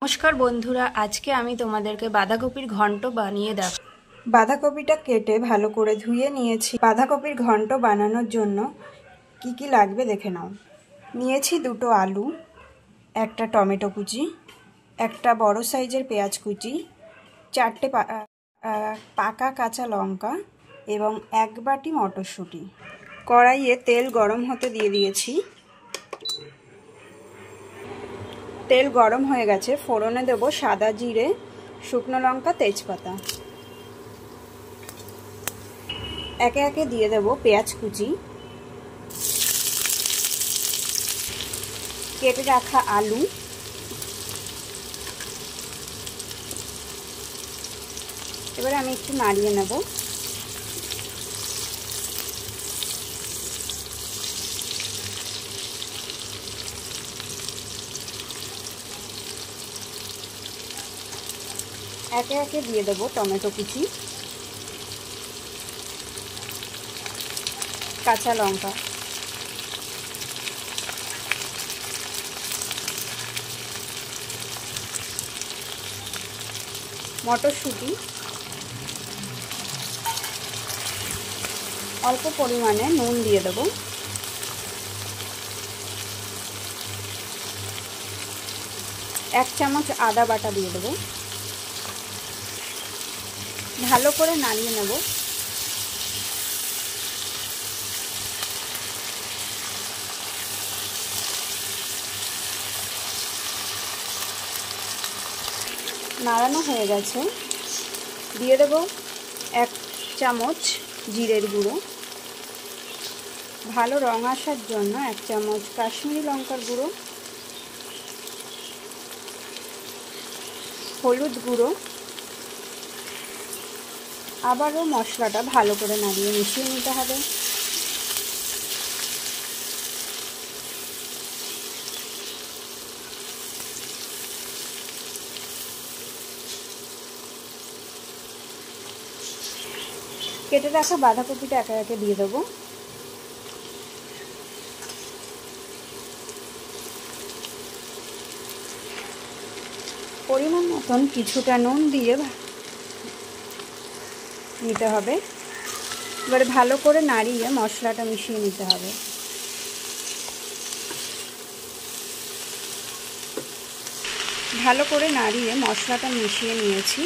নমস্কার বন্ধুরা, আজকে আমি তোমাদেরকে বাঁধাকপির ঘন্ট বানিয়ে দেখাবো। বাঁধাকপিটা কেটে ভালো করে ধুয়ে নিয়েছি। বাঁধাকপির ঘন্ট বানানোর জন্য কি কি লাগবে দেখে নাও। নিয়েছি দুটো আলু, একটা টমেটো কুচি, একটা বড় সাইজের পেঁয়াজ কুচি, চারটে পাকা কাঁচা লঙ্কা এবং এক বাটি মটরশুঁটি। কড়াইয়ে তেল গরম হতে দিয়ে দিয়েছি। তেল গরম হয়ে গেছে, ফোড়নে দেব সাদা জিরে, শুকনো লঙ্কা, তেজপাতা। একে একে দিয়ে দেব পেঁয়াজ কুচি, কেটে রাখা আলু, এবারে আমি একটু নাড়িয়ে নেব। একে একে দিয়ে দেব টমেটো কুচি, কাঁচা লঙ্কা, মটরশুঁটি, অল্প পরিমাণে নুন দিয়ে দেব। এক চামচ আদা বাটা দিয়ে দেব। ভালো করে নাড়িয়ে নেব। নাড়ানো হয়ে গেছে, দিয়ে দেব এক চামচ জিরের গুঁড়ো, ভালো রং আসার জন্য এক চামচ কাশ্মীরি লঙ্কার গুঁড়ো, হলুদ গুঁড়ো। আবারও মশলাটা ভালো করে নাড়িয়ে মিশিয়ে নিতে হবে। কেটে রাখা বাঁধাকপিটা একে একে দিয়ে দেবো। পরিমাণ মতন কিছুটা নুন দিয়ে নিতে হবে। এবারে ভালো করে নাড়িয়ে মশলাটা মিশিয়ে নিতে হবে। ভালো করে নাড়িয়ে মশলাটা মিশিয়ে নিয়েছি।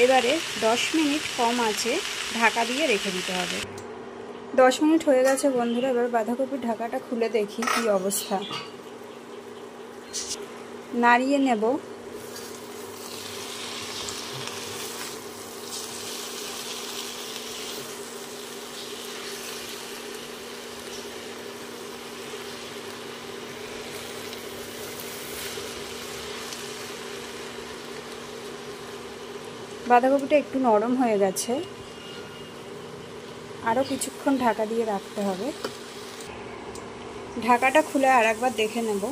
এবারে 10 মিনিট কম আঁচে ঢাকা দিয়ে রেখে দিতে হবে। 10 মিনিট হয়ে গেছে বন্ধুরা। এবার বাঁধাকপির ঢাকাটা খুলে দেখি কি অবস্থা। নাড়িয়ে নেব। বাঁধাকপিটা একটু নরম হয়ে গেছে, আরও কিছুক্ষণ ঢাকা দিয়ে রাখতে হবে। ঢাকাটা খুলে আর একবার দেখে নেব।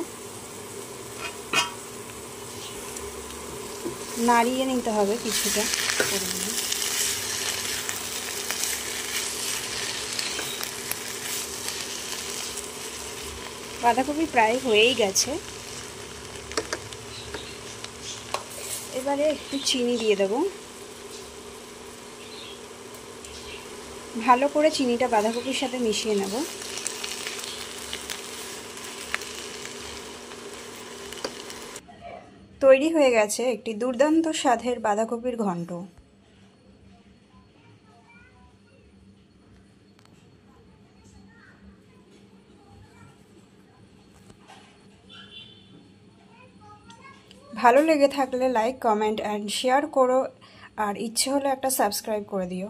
নাড়িয়ে নিতে হবে কিছুটা। বাঁধাকপি প্রায় হয়েই গেছে। এবারে একটু চিনি দিয়ে দেব। ভালো করে চিনিটা বাঁধাকপির সাথে মিশিয়ে নেব। তৈরি হয়ে গেছে একটি দুর্দান্ত স্বাদের বাঁধাকপির ঘন্ট। ভালো লেগে থাকলে লাইক, কমেন্ট অ্যান্ড শেয়ার করো, আর ইচ্ছে হলে একটা সাবস্ক্রাইব করে দিও।